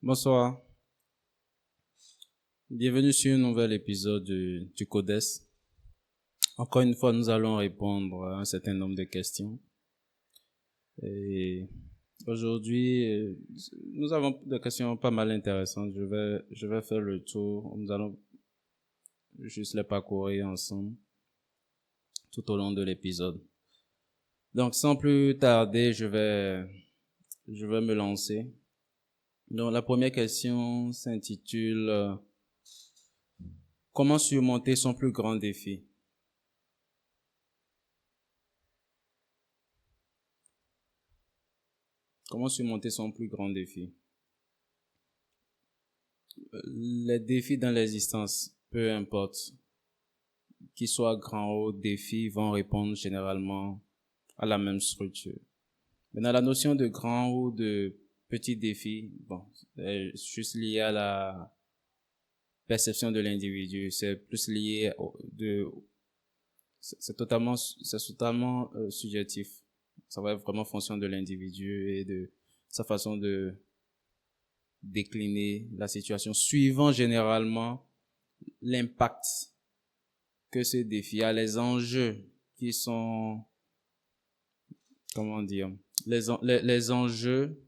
Bonsoir, bienvenue sur un nouvel épisode du CODES. Encore une fois, nous allons répondre à un certain nombre de questions. Et aujourd'hui, nous avons des questions pas mal intéressantes. Je vais faire le tour. Nous allons juste les parcourir ensemble tout au long de l'épisode. Donc, sans plus tarder, je vais me lancer. Donc, la première question s'intitule comment surmonter son plus grand défi? Comment surmonter son plus grand défi? Les défis dans l'existence, peu importe, qu'ils soient grands ou défis, vont répondre généralement à la même structure. Maintenant, la notion de grand ou de petit défi, bon, est juste lié à la perception de l'individu. C'est plus lié c'est totalement subjectif. Ça va être vraiment fonction de l'individu et de sa façon de décliner la situation, suivant généralement l'impact que ce défi a, les enjeux qui sont, comment dire, les enjeux,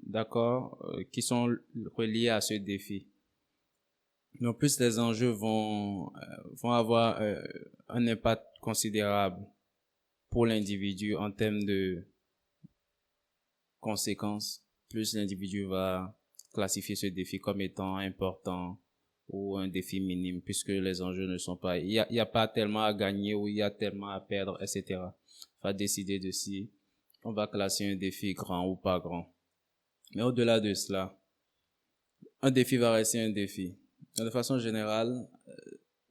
d'accord, qui sont reliés à ce défi. Donc plus les enjeux vont avoir un impact considérable pour l'individu en termes de conséquences, plus l'individu va classifier ce défi comme étant important ou un défi minime, puisque les enjeux ne sont pas, il y a pas tellement à gagner ou il y a tellement à perdre, etc. Il va décider de si on va classer un défi grand ou pas grand. Mais au-delà de cela, un défi va rester un défi. De façon générale,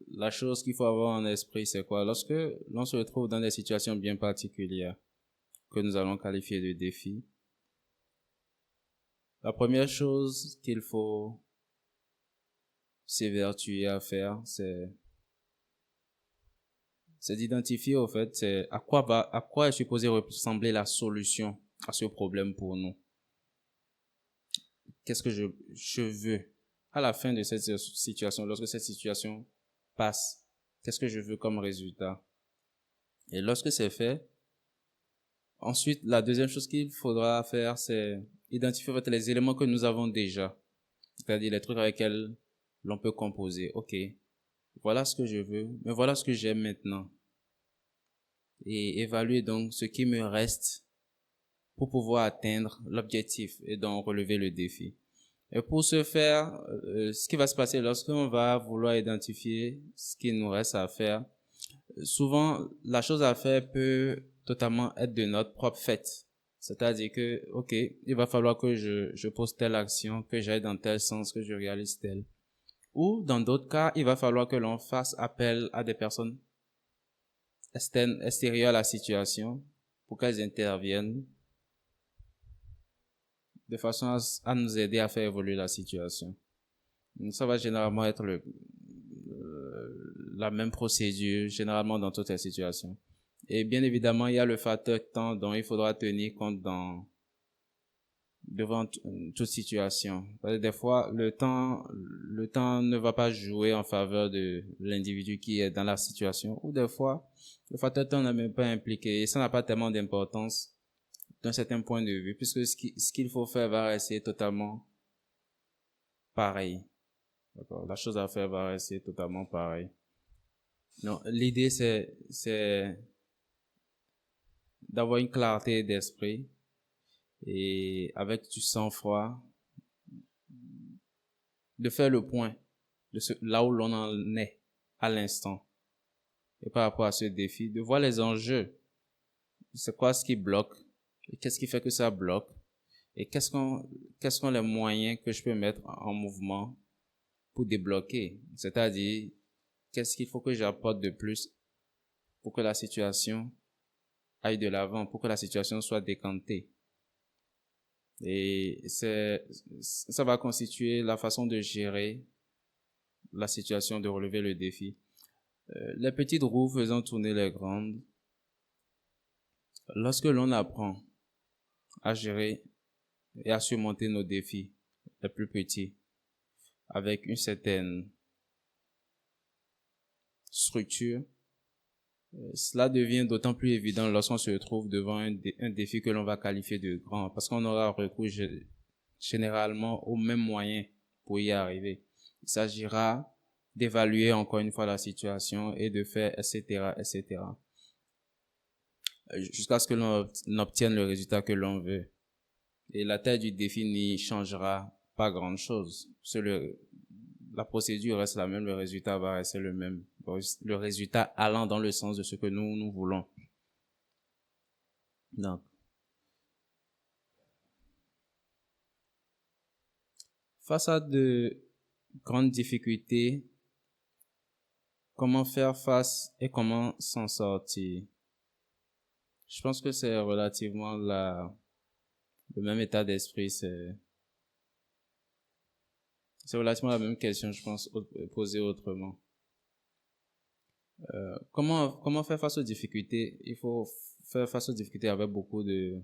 la chose qu'il faut avoir en esprit, c'est quoi? Lorsque l'on se retrouve dans des situations bien particulières, que nous allons qualifier de défis, la première chose qu'il faut s'évertuer à faire, c'est d'identifier, au fait, c'est à quoi est supposée ressembler la solution à ce problème pour nous. Qu'est-ce que je veux à la fin de cette situation, lorsque cette situation passe, qu'est-ce que je veux comme résultat? Et lorsque c'est fait, ensuite, la deuxième chose qu'il faudra faire, c'est identifier les éléments que nous avons déjà, c'est-à-dire les trucs avec lesquels l'on peut composer. Ok, voilà ce que je veux, mais voilà ce que j'aime maintenant. Et évaluer donc ce qui me reste pour pouvoir atteindre l'objectif et donc relever le défi. Et pour ce faire, ce qui va se passer lorsqu'on va vouloir identifier ce qu'il nous reste à faire, souvent la chose à faire peut totalement être de notre propre fait. C'est-à-dire que, ok, il va falloir que je pose telle action, que j'aille dans tel sens, que je réalise tel. Ou dans d'autres cas, il va falloir que l'on fasse appel à des personnes extérieures à la situation pour qu'elles interviennent de façon à nous aider à faire évoluer la situation. Donc ça va généralement être la même procédure, généralement dans toutes les situations. Et bien évidemment, il y a le facteur temps dont il faudra tenir compte devant toute situation. Parce que des fois, le temps ne va pas jouer en faveur de l'individu qui est dans la situation. Ou des fois, le facteur temps n'est même pas impliqué et ça n'a pas tellement d'importance d'un certain point de vue, puisque ce qu'il faut faire va rester totalement pareil. D'accord. La chose à faire va rester totalement pareil. Non, l'idée c'est d'avoir une clarté d'esprit et avec du sang-froid, de faire le point de là où l'on en est à l'instant et par rapport à ce défi, de voir les enjeux. C'est quoi ce qui bloque et qu'est-ce qui fait que ça bloque et quels sont les moyens que je peux mettre en mouvement pour débloquer. C'est-à-dire, qu'est-ce qu'il faut que j'apporte de plus pour que la situation aille de l'avant, pour que la situation soit décantée. Et ça va constituer la façon de gérer la situation, de relever le défi. Les petites roues faisant tourner les grandes. Lorsque l'on apprend à gérer et à surmonter nos défis, est plus petit, avec une certaine structure, cela devient d'autant plus évident lorsqu'on se retrouve devant un défi que l'on va qualifier de grand, parce qu'on aura recours généralement aux mêmes moyens pour y arriver. Il s'agira d'évaluer encore une fois la situation et de faire, etc., etc., jusqu'à ce que l'on obtienne le résultat que l'on veut. Et la taille du défi n'y changera pas grand-chose. La procédure reste la même, le résultat va rester le même. Le résultat allant dans le sens de ce que nous voulons. Donc, face à de grandes difficultés, comment faire face et comment s'en sortir? Je pense que c'est relativement le même état d'esprit, c'est relativement la même question, je pense, posée autrement. Comment faire face aux difficultés? Il faut faire face aux difficultés avec beaucoup de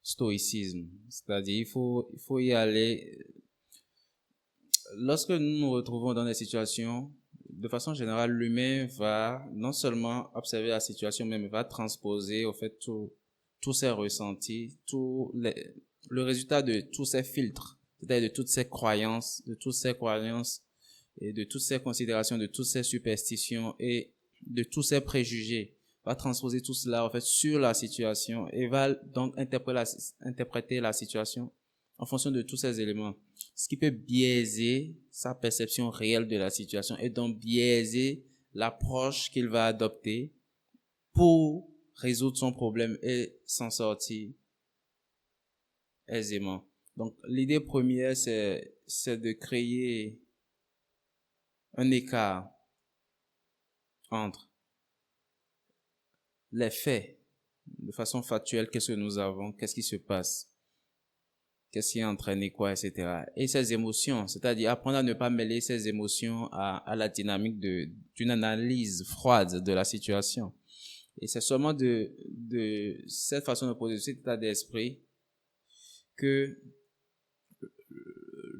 stoïcisme. C'est-à-dire, il faut y aller. Lorsque nous nous retrouvons dans des situations, de façon générale, l'humain va non seulement observer la situation, mais va transposer, au fait, tous ses ressentis, le résultat de tous ces filtres, c'est-à-dire de toutes ces croyances, et de toutes ces considérations, de toutes ces superstitions et de tous ces préjugés, va transposer tout cela, en fait, sur la situation et va donc interpréter la situation en fonction de tous ces éléments. Ce qui peut biaiser sa perception réelle de la situation et donc biaiser l'approche qu'il va adopter pour résoudre son problème et s'en sortir aisément. Donc, l'idée première, c'est de créer un écart entre les faits, de façon factuelle, qu'est-ce que nous avons, qu'est-ce qui se passe, qu'est-ce qui a entraîné quoi, etc. Et ces émotions, c'est-à-dire apprendre à ne pas mêler ces émotions à la dynamique d'une analyse froide de la situation. Et c'est seulement de cette façon de poser cet état d'esprit que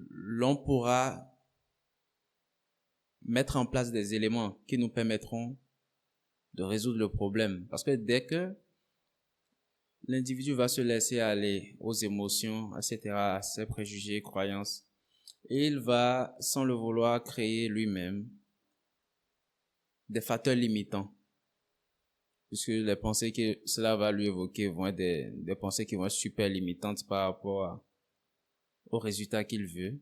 l'on pourra mettre en place des éléments qui nous permettront de résoudre le problème. Parce que dès que l'individu va se laisser aller aux émotions, etc., à ses préjugés, croyances, et il va, sans le vouloir, créer lui-même des facteurs limitants. Puisque les pensées que cela va lui évoquer vont être des pensées qui vont être super limitantes par rapport au résultat qu'il veut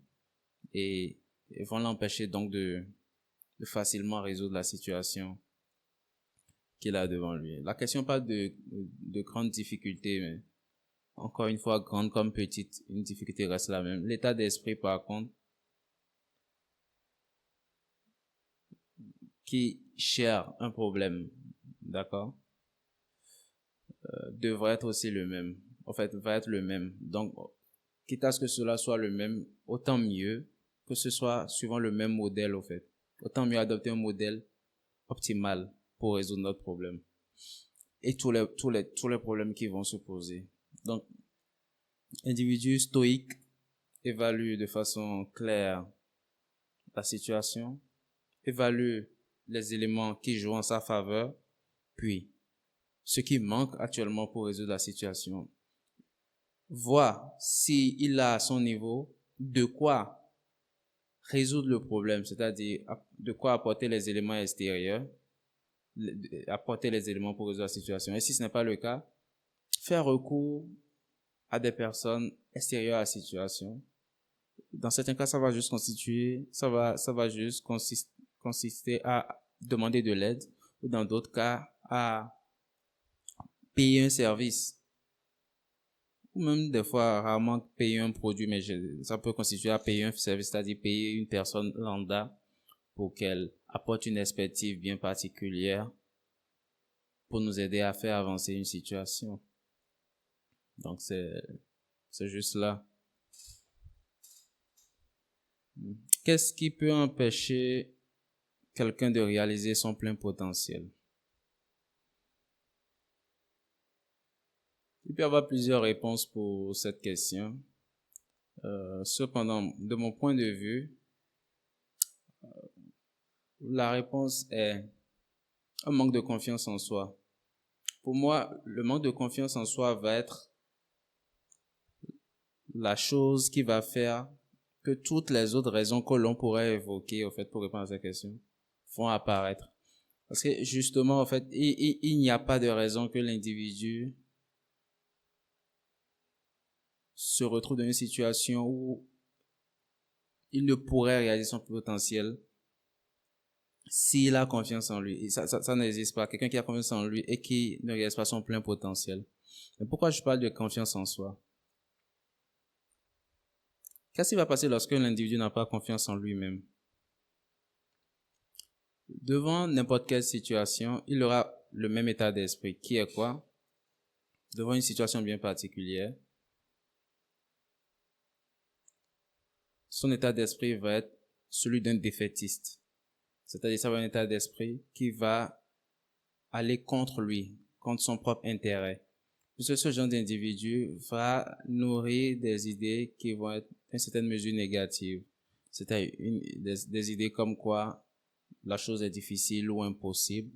et vont l'empêcher donc de facilement résoudre la situation qu'il a devant lui. La question pas de grandes difficultés, mais encore une fois, grande comme petite, une difficulté reste la même. L'état d'esprit, par contre, qui cherche un problème, d'accord, devrait être aussi le même. En fait, va être le même. Donc, quitte à ce que cela soit le même, autant mieux que ce soit suivant le même modèle, au fait. Autant mieux adopter un modèle optimal pour résoudre notre problème. Et tous les problèmes qui vont se poser. Donc, individu stoïque évalue de façon claire la situation, évalue les éléments qui jouent en sa faveur, puis ce qui manque actuellement pour résoudre la situation, voit s'il a à son niveau de quoi résoudre le problème, c'est-à-dire de quoi apporter les éléments extérieurs, apporter les éléments pour résoudre la situation. Et si ce n'est pas le cas, faire recours à des personnes extérieures à la situation. Dans certains cas, ça va juste consister à demander de l'aide, ou dans d'autres cas, à payer un service. Ou même des fois, rarement payer un produit, mais ça peut constituer à payer un service, c'est-à-dire payer une personne lambda pour qu'elle apporte une expertise bien particulière pour nous aider à faire avancer une situation. Donc, c'est juste là. Qu'est-ce qui peut empêcher quelqu'un de réaliser son plein potentiel? Il peut y avoir plusieurs réponses pour cette question. Cependant, de mon point de vue, la réponse est un manque de confiance en soi. Pour moi, le manque de confiance en soi va être la chose qui va faire que toutes les autres raisons que l'on pourrait évoquer, au fait, pour répondre à cette question, vont apparaître. Parce que justement, en fait, il n'y a pas de raison que l'individu se retrouve dans une situation où il ne pourrait réaliser son potentiel s'il a confiance en lui. Et ça n'existe pas. Quelqu'un qui a confiance en lui et qui ne réalise pas son plein potentiel. Mais pourquoi je parle de confiance en soi? Qu'est-ce qui va passer lorsque l'individu n'a pas confiance en lui-même? Devant n'importe quelle situation, il aura le même état d'esprit, qui est quoi? Devant une situation bien particulière, son état d'esprit va être celui d'un défaitiste. C'est-à-dire, ça va être un état d'esprit qui va aller contre lui, contre son propre intérêt. Puisque ce genre d'individu va nourrir des idées qui vont être, à une certaine mesure, négatives. C'est-à-dire, des idées comme quoi la chose est difficile ou impossible,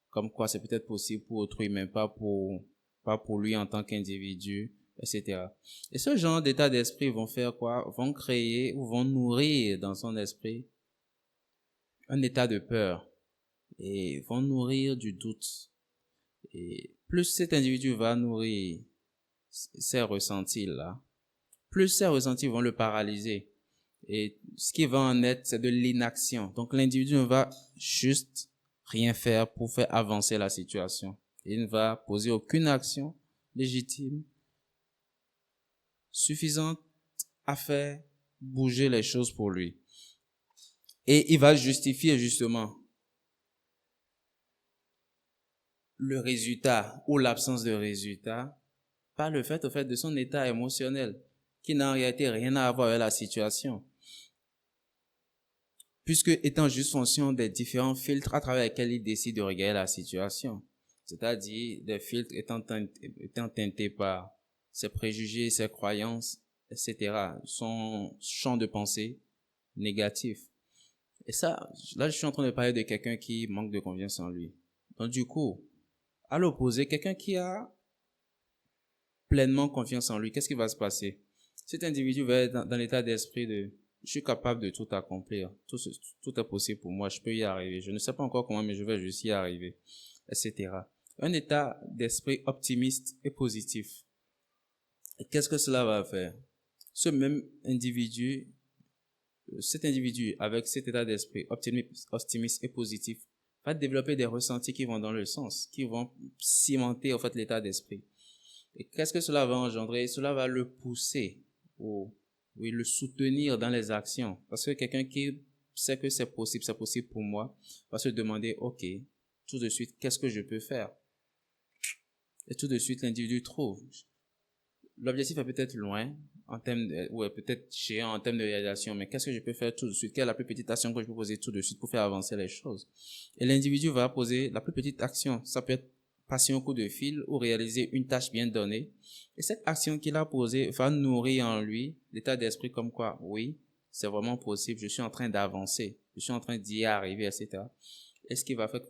comme quoi c'est peut-être possible pour autrui, mais pas pour lui en tant qu'individu, etc. Et ce genre d'état d'esprit vont faire quoi? Vont créer ou vont nourrir dans son esprit un état de peur et vont nourrir du doute. Et plus cet individu va nourrir ces ressentis-là, plus ces ressentis vont le paralyser. Et ce qui va en être, c'est de l'inaction. Donc l'individu ne va juste rien faire pour faire avancer la situation. Il ne va poser aucune action légitime, suffisante à faire bouger les choses pour lui. Et il va justifier justement le résultat ou l'absence de résultat par le fait, au fait, de son état émotionnel, qui n'a en réalité rien à voir avec la situation. Puisque étant juste fonction des différents filtres à travers lesquels il décide de regarder la situation. C'est-à-dire des filtres étant teintés par ses préjugés, ses croyances, etc. Son champ de pensée négatif. Et ça, là, je suis en train de parler de quelqu'un qui manque de confiance en lui. Donc du coup, à l'opposé, quelqu'un qui a pleinement confiance en lui, qu'est-ce qui va se passer? Cet individu va être dans l'état d'esprit de je suis capable de tout accomplir, tout est possible pour moi, je peux y arriver, je ne sais pas encore comment, mais je vais juste y arriver, etc. Un état d'esprit optimiste et positif. Et qu'est-ce que cela va faire? Ce même individu, cet individu avec cet état d'esprit optimiste et positif va développer des ressentis qui vont dans le sens, qui vont cimenter en fait l'état d'esprit. Et qu'est-ce que cela va engendrer? Cela va le pousser le soutenir dans les actions. Parce que quelqu'un qui sait que c'est possible pour moi, va se demander, OK, tout de suite, qu'est-ce que je peux faire? Et tout de suite, l'individu trouve. L'objectif est peut-être loin, ou est peut-être géant en termes de réalisation, mais qu'est-ce que je peux faire tout de suite? Quelle est la plus petite action que je peux poser tout de suite pour faire avancer les choses? Et l'individu va poser la plus petite action. Ça peut être passer un coup de fil ou réaliser une tâche bien donnée. Et cette action qu'il a posée va nourrir en lui l'état d'esprit comme quoi, oui, c'est vraiment possible, je suis en train d'avancer, je suis en train d'y arriver, etc. Et ce qui va faire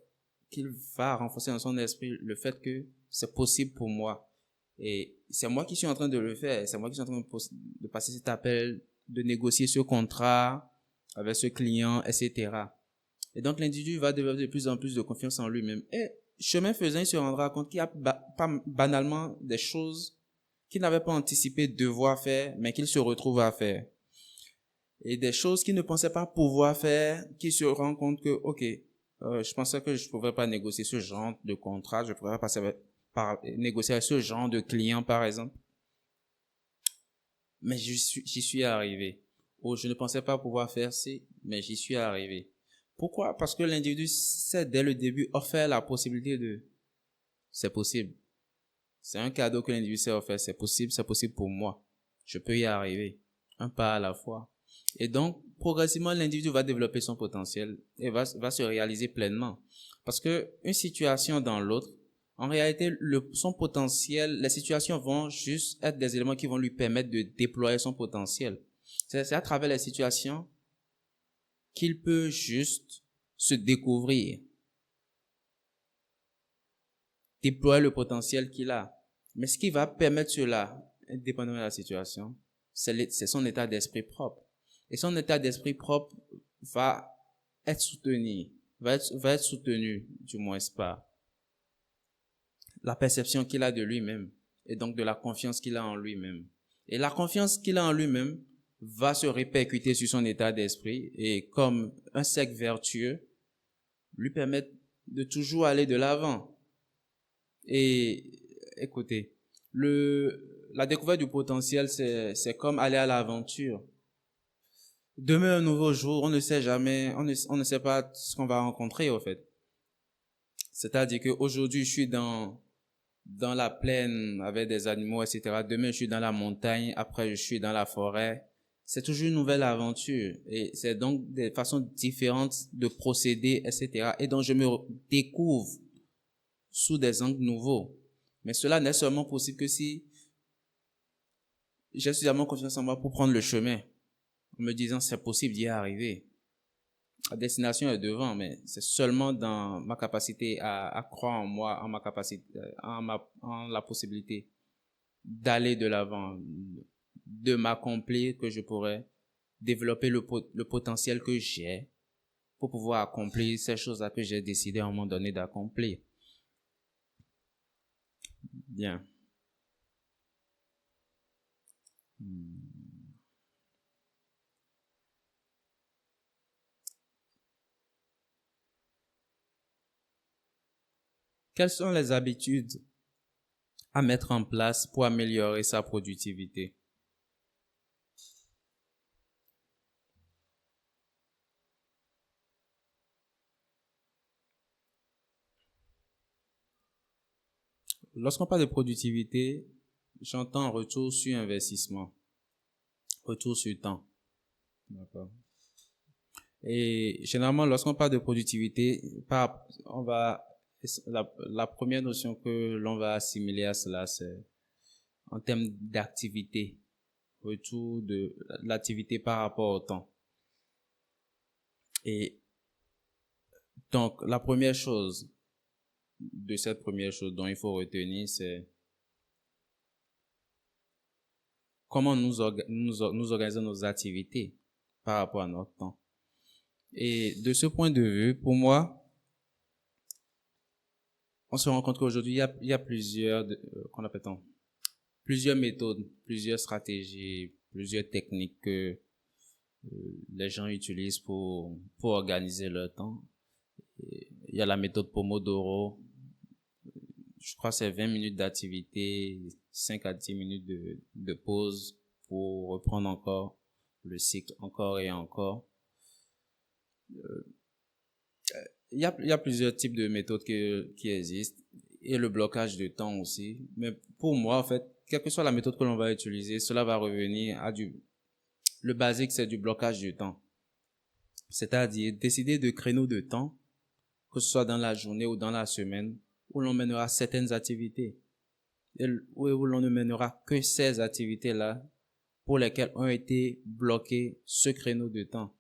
qu'il va renforcer dans son esprit le fait que c'est possible pour moi. Et c'est moi qui suis en train de le faire, c'est moi qui suis en train de passer cet appel, de négocier ce contrat avec ce client, etc. Et donc l'individu va développer de plus en plus de confiance en lui-même. Et chemin faisant, il se rendra compte qu'il y a pas banalement des choses qu'il n'avait pas anticipé devoir faire, mais qu'il se retrouve à faire. Et des choses qu'il ne pensait pas pouvoir faire, qu'il se rend compte que, OK, je pensais que je ne pourrais pas négocier ce genre de contrat, je ne pourrais pas négocier ce genre de client, par exemple. Mais j'y suis arrivé. Ou je ne pensais pas pouvoir faire ci, mais j'y suis arrivé. Pourquoi? Parce que l'individu s'est dès le début offert la possibilité de c'est possible. C'est un cadeau que l'individu s'est offert. C'est possible pour moi. Je peux y arriver. Un pas à la fois. Et donc, progressivement, l'individu va développer son potentiel et va se réaliser pleinement. Parce que une situation dans l'autre En réalité, son potentiel, les situations vont juste être des éléments qui vont lui permettre de déployer son potentiel. C'est à travers les situations qu'il peut juste se découvrir, déployer le potentiel qu'il a. Mais ce qui va permettre cela, indépendamment de la situation, c'est son état d'esprit propre. Et son état d'esprit propre va être soutenu, du moins par la perception qu'il a de lui-même et donc de la confiance qu'il a en lui-même. Et la confiance qu'il a en lui-même va se répercuter sur son état d'esprit et comme un cercle vertueux, lui permettre de toujours aller de l'avant. Et écoutez, la découverte du potentiel, c'est comme aller à l'aventure. Demain, un nouveau jour, on ne sait jamais, on ne sait pas ce qu'on va rencontrer, au fait. C'est-à-dire qu'aujourd'hui, je suis dans la plaine avec des animaux, etc. Demain, je suis dans la montagne. Après, je suis dans la forêt. C'est toujours une nouvelle aventure. Et c'est donc des façons différentes de procéder, etc. Et donc, je me découvre sous des angles nouveaux. Mais cela n'est seulement possible que si j'ai suffisamment confiance en moi pour prendre le chemin, en me disant c'est possible d'y arriver. La destination est devant, mais c'est seulement dans ma capacité à croire en moi, en ma capacité, en la possibilité d'aller de l'avant, de m'accomplir, que je pourrais développer le potentiel que j'ai pour pouvoir accomplir ces choses-là que j'ai décidé à un moment donné d'accomplir. Bien. Quelles sont les habitudes à mettre en place pour améliorer sa productivité? Lorsqu'on parle de productivité, j'entends retour sur investissement, retour sur temps. D'accord. Et généralement, lorsqu'on parle de productivité, la première notion que l'on va assimiler à cela, c'est en termes d'activité, retour de l'activité par rapport au temps. Et donc, la première chose dont il faut retenir, c'est comment nous organisons nos activités par rapport à notre temps. Et de ce point de vue, pour moi, on se rend compte qu'aujourd'hui, il y a plusieurs méthodes, plusieurs stratégies, plusieurs techniques que les gens utilisent pour organiser leur temps. Et il y a la méthode Pomodoro. Je crois que c'est 20 minutes d'activité, 5 à 10 minutes de pause pour reprendre encore le cycle encore et encore. Il y a plusieurs types de méthodes qui existent et le blocage de temps aussi. Mais pour moi, en fait, quelle que soit la méthode que l'on va utiliser, cela va revenir le basique, c'est du blocage du temps. C'est-à-dire décider de créneaux de temps, que ce soit dans la journée ou dans la semaine, où l'on mènera certaines activités et où l'on ne mènera que ces activités-là pour lesquelles ont été bloqués ce créneau de temps.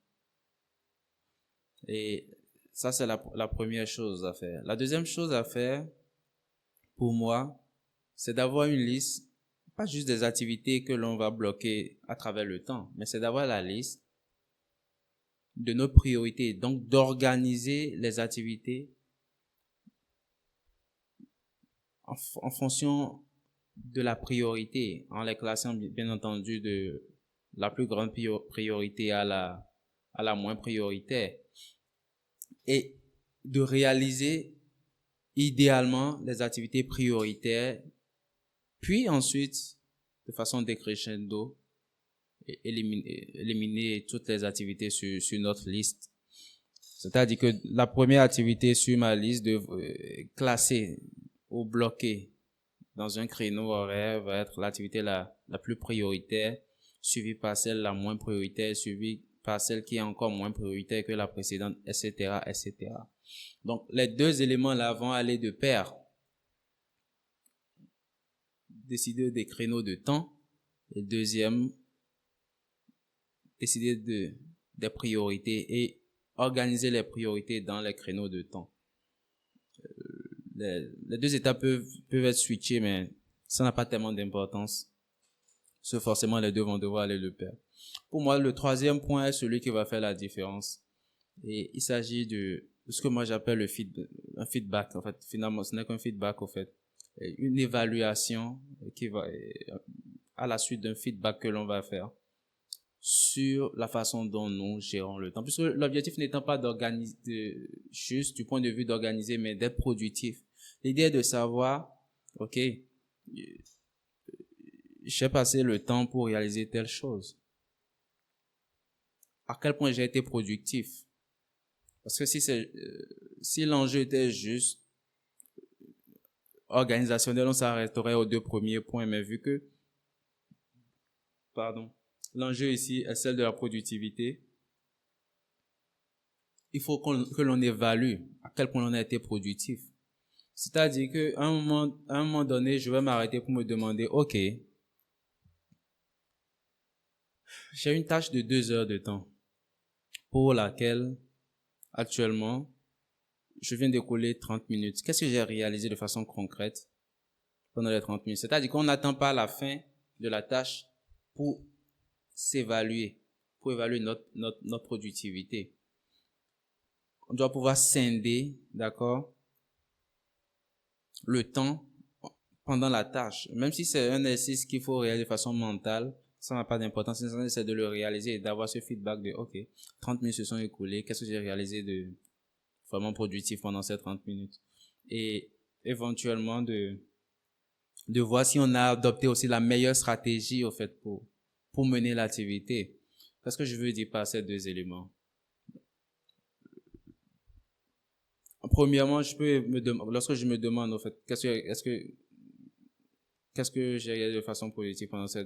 Et ça, c'est la première chose à faire. La deuxième chose à faire, pour moi, c'est d'avoir une liste, pas juste des activités que l'on va bloquer à travers le temps, mais c'est d'avoir la liste de nos priorités, donc d'organiser les activités en fonction de la priorité, en les classant bien entendu de la plus grande priorité à la moins prioritaire, et de réaliser idéalement les activités prioritaires, puis ensuite, de façon décrescendo, éliminer toutes les activités sur notre liste. C'est-à-dire que la première activité sur ma liste de classer ou bloquer dans un créneau horaire va être l'activité la plus prioritaire, suivie par celle la moins prioritaire, suivie par celle qui est encore moins prioritaire que la précédente, etc., etc. Donc, les deux éléments là vont aller de pair. décider des créneaux de temps. Et deuxième, décider des priorités et organiser les priorités dans les créneaux de temps. Les deux étapes peuvent être switchées, mais ça n'a pas tellement d'importance. Parce que forcément, les deux vont devoir aller de pair. Pour moi, le troisième point est celui qui va faire la différence. Et il s'agit de ce que moi j'appelle un feedback. En fait, finalement, ce n'est qu'un feedback, en fait. Une évaluation qui va, à la suite d'un feedback que l'on va faire sur la façon dont nous gérons le temps. Puisque l'objectif n'étant pas d'organiser, juste du point de vue d'organiser, mais d'être productif. L'idée est de savoir, OK, j'ai passé le temps pour réaliser telle chose. À quel point j'ai été productif? Parce que si l'enjeu était juste organisationnel, on s'arrêterait aux deux premiers points, mais vu que, l'enjeu ici est celle de la productivité, il faut que l'on évalue à quel point on a été productif. C'est-à-dire qu'à un moment donné, je vais m'arrêter pour me demander, OK, j'ai une tâche de 2 heures de temps pour laquelle, actuellement, je viens d'écouler 30 minutes. Qu'est-ce que j'ai réalisé de façon concrète pendant les 30 minutes? C'est-à-dire qu'on n'attend pas la fin de la tâche pour s'évaluer, pour évaluer notre productivité. On doit pouvoir scinder, d'accord, le temps pendant la tâche. Même si c'est un exercice qu'il faut réaliser de façon mentale, ça n'a pas d'importance. L'essentiel, c'est de le réaliser et d'avoir ce feedback de, OK, 30 minutes se sont écoulées, qu'est-ce que j'ai réalisé de vraiment productif pendant ces 30 minutes? Et éventuellement de voir si on a adopté aussi la meilleure stratégie, au fait, pour mener l'activité. Qu'est-ce que je veux dire par ces deux éléments? Premièrement, lorsque je me demande, au fait, qu'est-ce que j'ai réalisé de façon positive pendant ces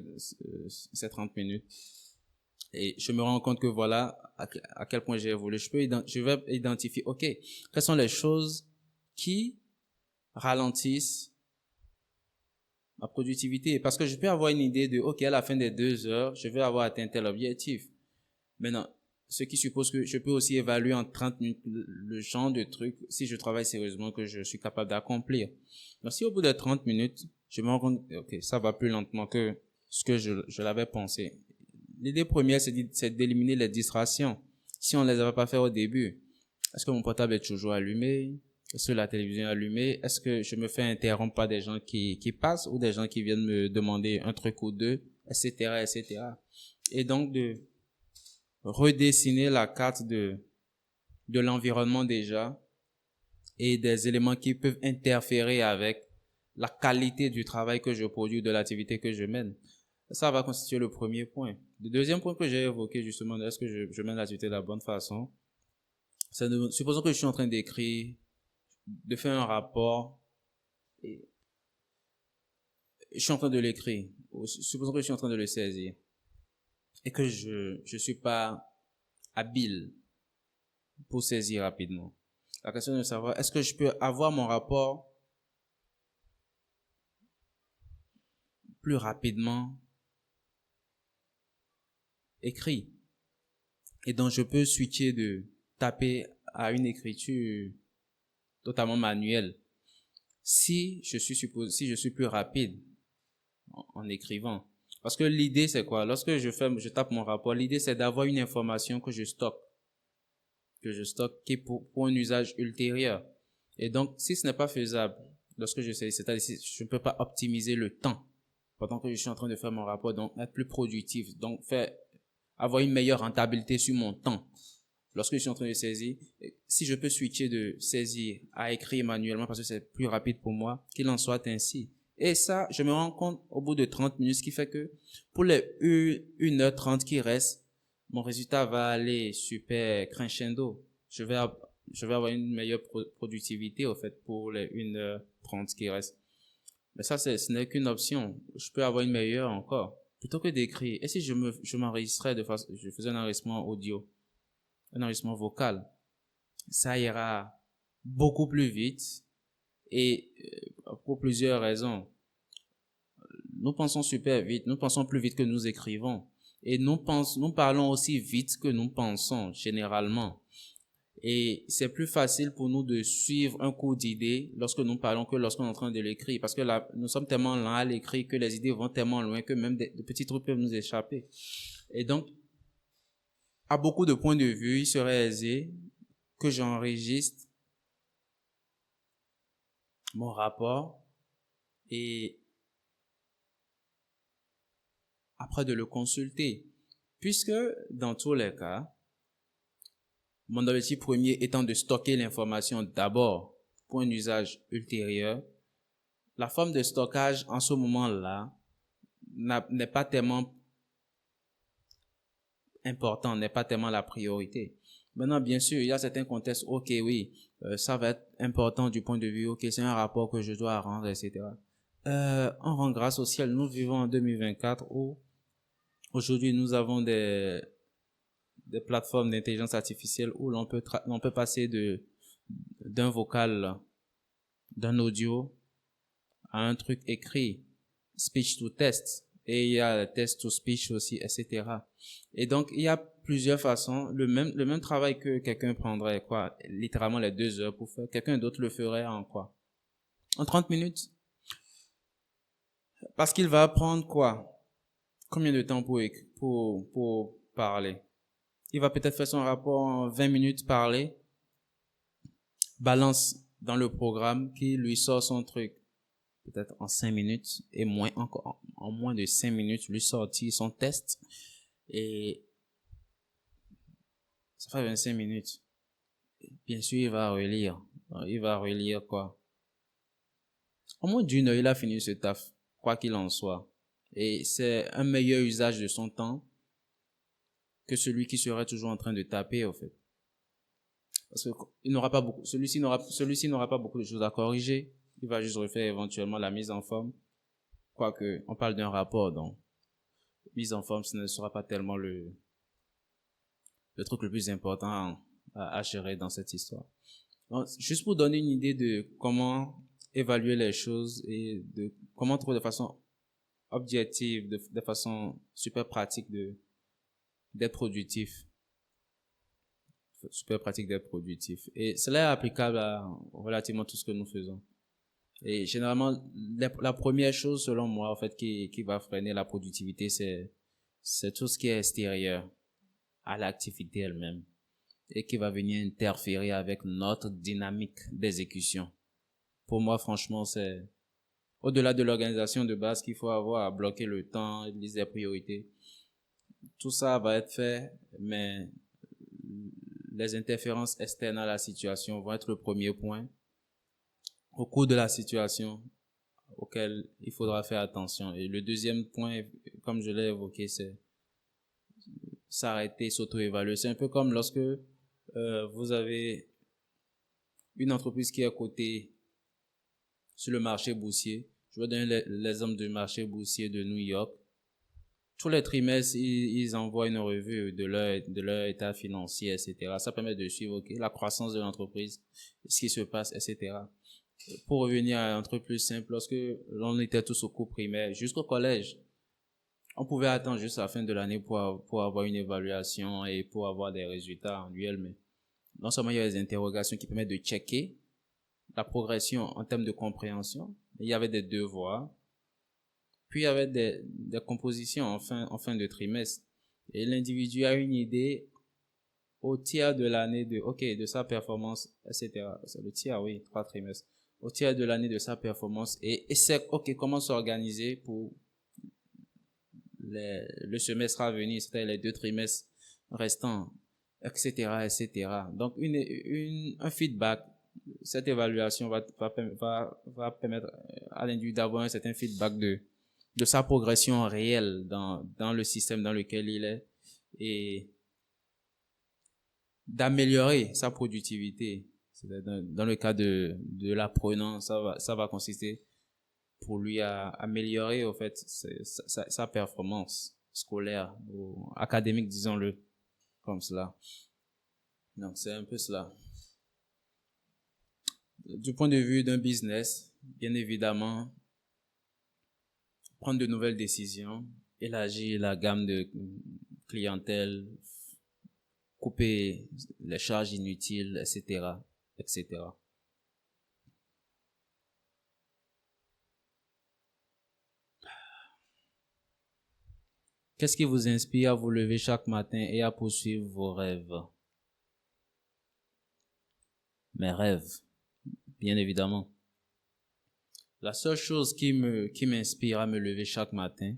30 minutes? Et je me rends compte que voilà, à quel point j'ai évolué. Je vais identifier, OK, quelles sont les choses qui ralentissent ma productivité? Parce que je peux avoir une idée de, OK, à la fin des 2 heures, je vais avoir atteint tel objectif. Maintenant, ce qui suppose que je peux aussi évaluer en 30 minutes le genre de truc, si je travaille sérieusement, que je suis capable d'accomplir. Donc, si au bout de 30 minutes, je me rends compte, OK, ça va plus lentement que ce que je l'avais pensé. L'idée première, c'est d'éliminer les distractions. Si on ne les avait pas fait au début, est-ce que mon portable est toujours allumé? Est-ce que la télévision est allumée? Est-ce que je me fais interrompre par des gens qui passent ou des gens qui viennent me demander un truc ou deux, etc., etc. Et donc, de redessiner la carte de l'environnement déjà et des éléments qui peuvent interférer avec la qualité du travail que je produis, de l'activité que je mène. Ça va constituer le premier point. Le deuxième point que j'ai évoqué justement, est-ce que je mène l'activité de la bonne façon? Supposons que je suis en train d'écrire, de faire un rapport, et je suis en train de l'écrire. Supposons que je suis en train de le saisir et que je suis pas habile pour saisir rapidement. La question est de savoir, est-ce que je peux avoir mon rapport plus rapidement écrit? Et donc, je peux switcher de taper à une écriture totalement manuelle. Si je suis plus rapide en écrivant. Parce que l'idée, c'est quoi? Lorsque je tape mon rapport, l'idée, c'est d'avoir une information que je stocke qui est pour un usage ultérieur. Et donc, si ce n'est pas faisable, lorsque c'est-à-dire si je ne peux pas optimiser le temps pendant que je suis en train de faire mon rapport, donc être plus productif, donc avoir une meilleure rentabilité sur mon temps. Lorsque je suis en train de saisir, si je peux switcher de saisir à écrire manuellement parce que c'est plus rapide pour moi, qu'il en soit ainsi. Et ça, je me rends compte au bout de 30 minutes, ce qui fait que pour les 1h30 qui restent, mon résultat va aller super crescendo. Je vais avoir une meilleure productivité, au fait, pour les 1h30 qui restent. Mais ça, ce n'est qu'une option. Je peux avoir une meilleure encore. Plutôt que d'écrire. Et si je m'enregistrais je faisais un enregistrement audio, un enregistrement vocal, ça ira beaucoup plus vite et pour plusieurs raisons. Nous pensons super vite, nous pensons plus vite que nous écrivons. Et nous parlons aussi vite que nous pensons, généralement. Et c'est plus facile pour nous de suivre un cours d'idées lorsque nous parlons que lorsqu'on est en train de l'écrire. Parce que là, nous sommes tellement lents à l'écrire que les idées vont tellement loin que même de petits trucs peuvent nous échapper. Et donc, à beaucoup de points de vue, il serait aisé que j'enregistre mon rapport et après de le consulter. Puisque dans tous les cas, mon objectif premier étant de stocker l'information d'abord pour un usage ultérieur, la forme de stockage en ce moment-là n'est pas tellement important, n'est pas tellement la priorité. Maintenant, bien sûr, il y a certains contextes, ok, oui, ça va être important du point de vue, ok, c'est un rapport que je dois rendre, etc. On rend grâce au ciel. Nous vivons en 2024 où aujourd'hui nous avons des plateformes d'intelligence artificielle où l'on peut passer d'un vocal, d'un audio à un truc écrit, speech to text, et il y a text to speech aussi, etc. Et donc, il y a plusieurs façons. Le même travail que quelqu'un prendrait, quoi, littéralement les 2 heures pour faire, quelqu'un d'autre le ferait en quoi? En 30 minutes. Parce qu'il va prendre quoi? Combien de temps pour parler? Il va peut-être faire son rapport en 20 minutes parler, balance dans le programme qui lui sort son truc peut-être en 5 minutes et moins encore, en moins de 5 minutes, lui sortir son test et ça fait 25 minutes. Bien sûr, il va relire. Il va relire quoi? En moins d'1 heure, il a fini ce taf, quoi qu'il en soit. Et c'est un meilleur usage de son temps que celui qui serait toujours en train de taper, au fait. Parce que il n'aura pas beaucoup, celui-ci n'aura pas beaucoup de choses à corriger. Il va juste refaire éventuellement la mise en forme. Quoique, on parle d'un rapport, donc, mise en forme, ce ne sera pas tellement le truc le plus important à gérer dans cette histoire. Donc, juste pour donner une idée de comment évaluer les choses et de comment trouver de façon objective, de façon super pratique d'être productif. Super pratique d'être productif. Et cela est applicable à relativement tout ce que nous faisons. Et généralement, la première chose, selon moi, en fait, qui va freiner la productivité, c'est tout ce qui est extérieur à l'activité elle-même et qui va venir interférer avec notre dynamique d'exécution. Pour moi, franchement, c'est au-delà de l'organisation de base qu'il faut avoir à bloquer le temps, les priorités. Tout ça va être fait, mais les interférences externes à la situation vont être le premier point au cours de la situation auquel il faudra faire attention. Et le deuxième point, comme je l'ai évoqué, c'est s'arrêter, s'auto-évaluer. C'est un peu comme lorsque vous avez une entreprise qui est cotée sur le marché boursier. Je vais donner l'exemple du marché boursier de New York. Tous les trimestres, ils envoient une revue de leur état financier, etc. Ça permet de suivre la croissance de l'entreprise, ce qui se passe, etc. Pour revenir à un truc plus simple, lorsque l'on était tous au cours primaire, jusqu'au collège, on pouvait attendre juste la fin de l'année pour avoir une évaluation et pour avoir des résultats annuels, mais non seulement il y a des interrogations qui permettent de checker la progression en termes de compréhension, mais il y avait des devoirs, puis il y avait des compositions en fin de trimestre. Et l'individu a une idée au tiers de l'année de sa performance, etc. C'est le tiers, oui, 3 trimestres. Au tiers de l'année de sa performance et c'est, comment s'organiser pour le semestre à venir, c'est-à-dire les 2 trimestres restants, etc., etc. Donc, un feedback, cette évaluation va permettre à l'individu d'avoir un certain feedback de sa progression réelle dans le système dans lequel il est et d'améliorer sa productivité. Dans le cas de l'apprenant, ça va consister pour lui à améliorer, au fait, sa performance scolaire ou académique, disons-le, comme cela. Donc, c'est un peu cela. Du point de vue d'un business, bien évidemment, prendre de nouvelles décisions, élargir la gamme de clientèle, couper les charges inutiles, etc., etc. Qu'est-ce qui vous inspire à vous lever chaque matin et à poursuivre vos rêves? Mes rêves, bien évidemment. La seule chose qui m'inspire à me lever chaque matin,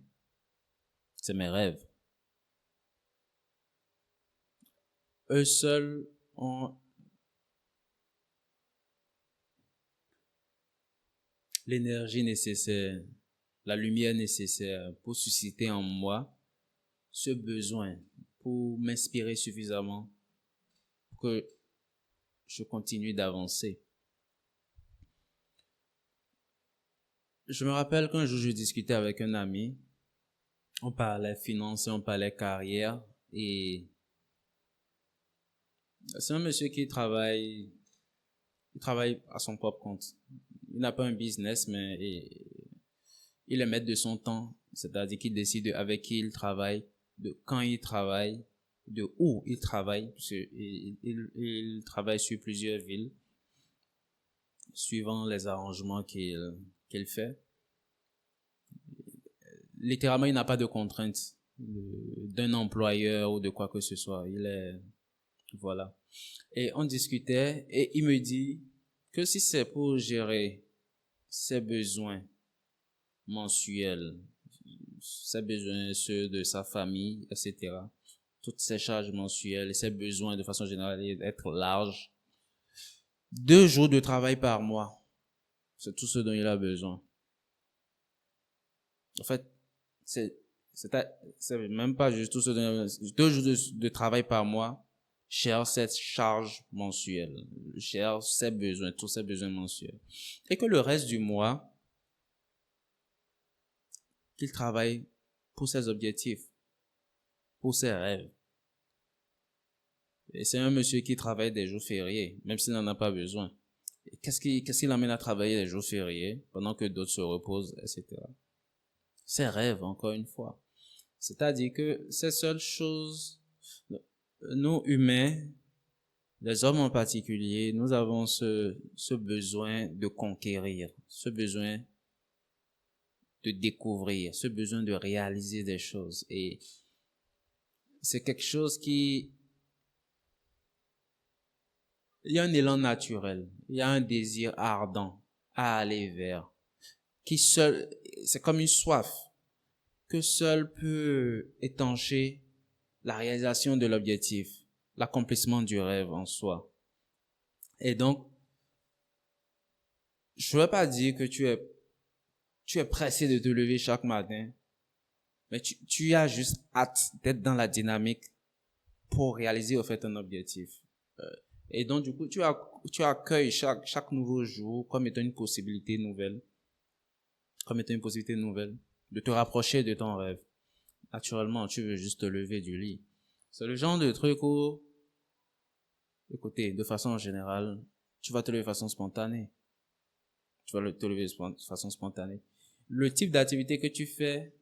c'est mes rêves. Eux seuls ont l'énergie nécessaire, la lumière nécessaire pour susciter en moi ce besoin, pour m'inspirer suffisamment pour que je continue d'avancer. Je me rappelle qu'un jour je discutais avec un ami, on parlait finances, on parlait carrière, et c'est un monsieur qui travaille à son propre compte. Il n'a pas un business, mais il est maître de son temps, c'est-à-dire qu'il décide avec qui il travaille, de quand il travaille, de où il travaille, parce il travaille sur plusieurs villes, suivant les arrangements qu'il fait. Littéralement, il n'a pas de contraintes d'un employeur ou de quoi que ce soit. Voilà. Et on discutait et il me dit que si c'est pour gérer ses besoins mensuels, ses besoins, ceux de sa famille, etc., toutes ses charges mensuelles et ses besoins de façon générale être large, 2 jours de travail par mois, c'est tout ce dont il a besoin. En fait, c'est même pas juste tout ce dont il a besoin. 2 jours de travail par mois, gère cette charge mensuelle, gère ses besoins, tous ses besoins mensuels. Et que le reste du mois, qu'il travaille pour ses objectifs, pour ses rêves. Et c'est un monsieur qui travaille des jours fériés, même s'il n'en a pas besoin. Et qu'est-ce qui l'amène à travailler les jours fériés, pendant que d'autres se reposent, etc. Ses rêves, encore une fois. C'est-à-dire que ces seules choses, nous humains, les hommes en particulier, nous avons ce besoin de conquérir, ce besoin de découvrir, ce besoin de réaliser des choses. Et c'est quelque chose il y a un élan naturel, il y a un désir ardent à aller vers, c'est comme une soif que seul peut étancher la réalisation de l'objectif, l'accomplissement du rêve en soi. Et donc, je ne veux pas dire que tu es pressé de te lever chaque matin, mais tu as juste hâte d'être dans la dynamique pour réaliser au fait un objectif. Et donc, du coup, tu accueilles chaque nouveau jour comme étant une possibilité nouvelle, de te rapprocher de ton rêve. Naturellement, tu veux juste te lever du lit. C'est le genre de truc où, écoutez, de façon générale, tu vas te lever de façon spontanée. te lever de façon spontanée. Le type d'activité que tu fais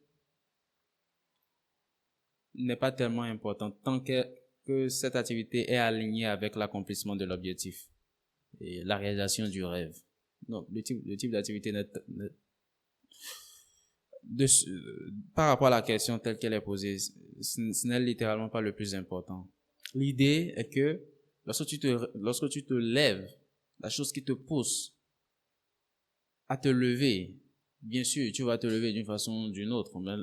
n'est pas tellement important tant que cette activité est alignée avec l'accomplissement de l'objectif et la réalisation du rêve. Donc, le type d'activité par rapport à la question telle qu'elle est posée, ce n'est littéralement pas le plus important. L'idée est que lorsque tu te lèves, la chose qui te pousse à te lever, bien sûr, tu vas te lever d'une façon ou d'une autre, mais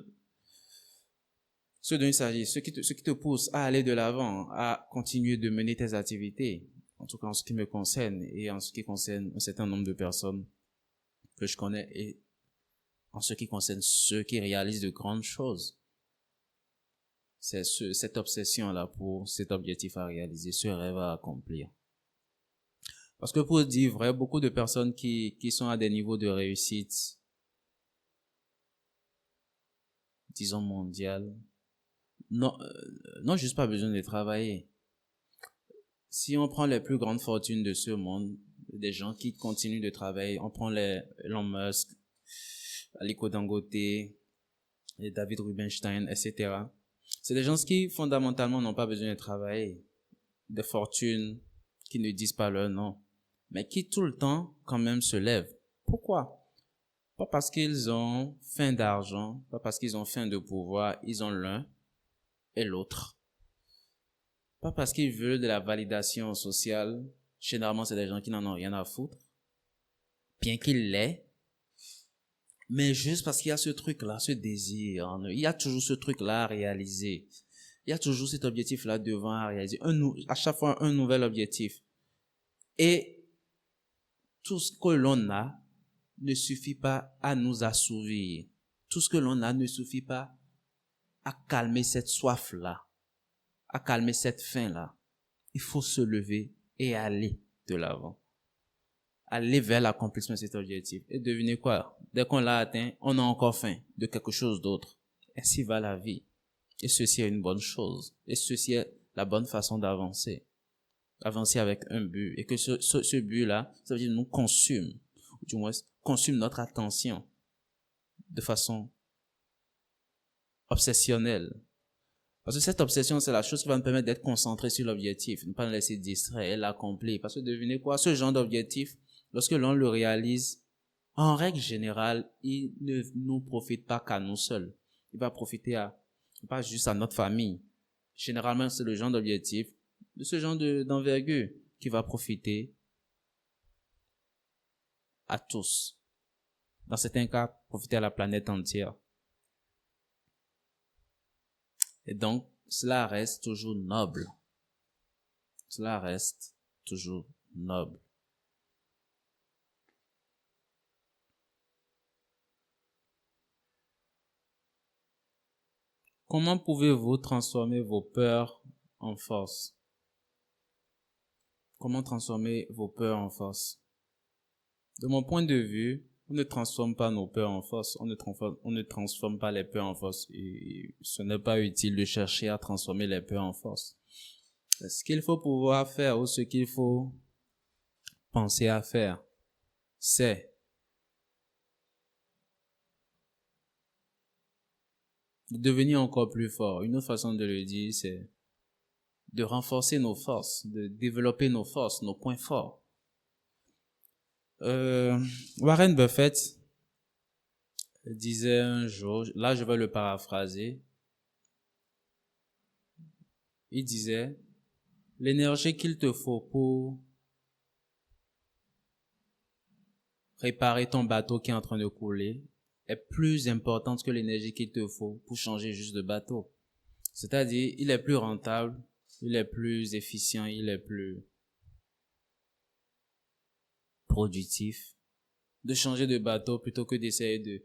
ce dont il s'agit, ce qui te pousse à aller de l'avant, à continuer de mener tes activités, en tout cas en ce qui me concerne et en ce qui concerne un certain nombre de personnes que je connais et en ce qui concerne ceux qui réalisent de grandes choses. C'est cette obsession-là pour cet objectif à réaliser, ce rêve à accomplir. Parce que pour dire vrai, beaucoup de personnes qui sont à des niveaux de réussite, disons mondial, n'ont juste pas besoin de travailler. Si on prend les plus grandes fortunes de ce monde, des gens qui continuent de travailler, on prend Elon Musk, Aliko Dangote, et David Rubenstein, etc. C'est des gens qui, fondamentalement, n'ont pas besoin de travailler, des fortunes qui ne disent pas leur nom, mais qui tout le temps, quand même, se lèvent. Pourquoi? Pas parce qu'ils ont faim d'argent, pas parce qu'ils ont faim de pouvoir, ils ont l'un et l'autre. Pas parce qu'ils veulent de la validation sociale, généralement c'est des gens qui n'en ont rien à foutre, bien qu'ils l'aient, mais juste parce qu'il y a ce truc-là, ce désir en eux. Il y a toujours ce truc-là à réaliser. Il y a toujours cet objectif-là devant à réaliser. À chaque fois, un nouvel objectif. Et tout ce que l'on a ne suffit pas à nous assouvir. Tout ce que l'on a ne suffit pas à calmer cette soif-là, à calmer cette faim-là. Il faut se lever et aller de l'avant. Aller vers l'accomplissement de cet objectif. Et devinez quoi? Dès qu'on l'a atteint, on a encore faim de quelque chose d'autre. Ainsi va la vie. Et ceci est une bonne chose. Et ceci est la bonne façon d'avancer. Avancer avec un but. Et que ce but-là, ça veut dire nous consume. Ou du moins, consume notre attention de façon obsessionnelle. Parce que cette obsession, c'est la chose qui va nous permettre d'être concentré sur l'objectif, ne pas nous laisser distraire et l'accomplir. Parce que devinez quoi? Ce genre d'objectif, lorsque l'on le réalise, en règle générale, il ne nous profite pas qu'à nous seuls. Il va profiter pas juste à notre famille. Généralement, c'est le genre d'objectif, de ce genre d'envergure, qui va profiter à tous. Dans certains cas, profiter à la planète entière. Et donc, cela reste toujours noble. Cela reste toujours noble. Comment pouvez-vous transformer vos peurs en force? Comment transformer vos peurs en force? De mon point de vue, on ne transforme pas nos peurs en force, on ne transforme pas les peurs en force. Et ce n'est pas utile de chercher à transformer les peurs en force. Ce qu'il faut pouvoir faire ou ce qu'il faut penser à faire, c'est de devenir encore plus fort. Une autre façon de le dire, c'est de renforcer nos forces, de développer nos forces, nos points forts. Warren Buffett disait un jour, là je vais le paraphraser, il disait, l'énergie qu'il te faut pour réparer ton bateau qui est en train de couler est plus importante que l'énergie qu'il te faut pour changer juste de bateau. C'est-à-dire, il est plus rentable, il est plus efficient, il est plus productif de changer de bateau plutôt que d'essayer de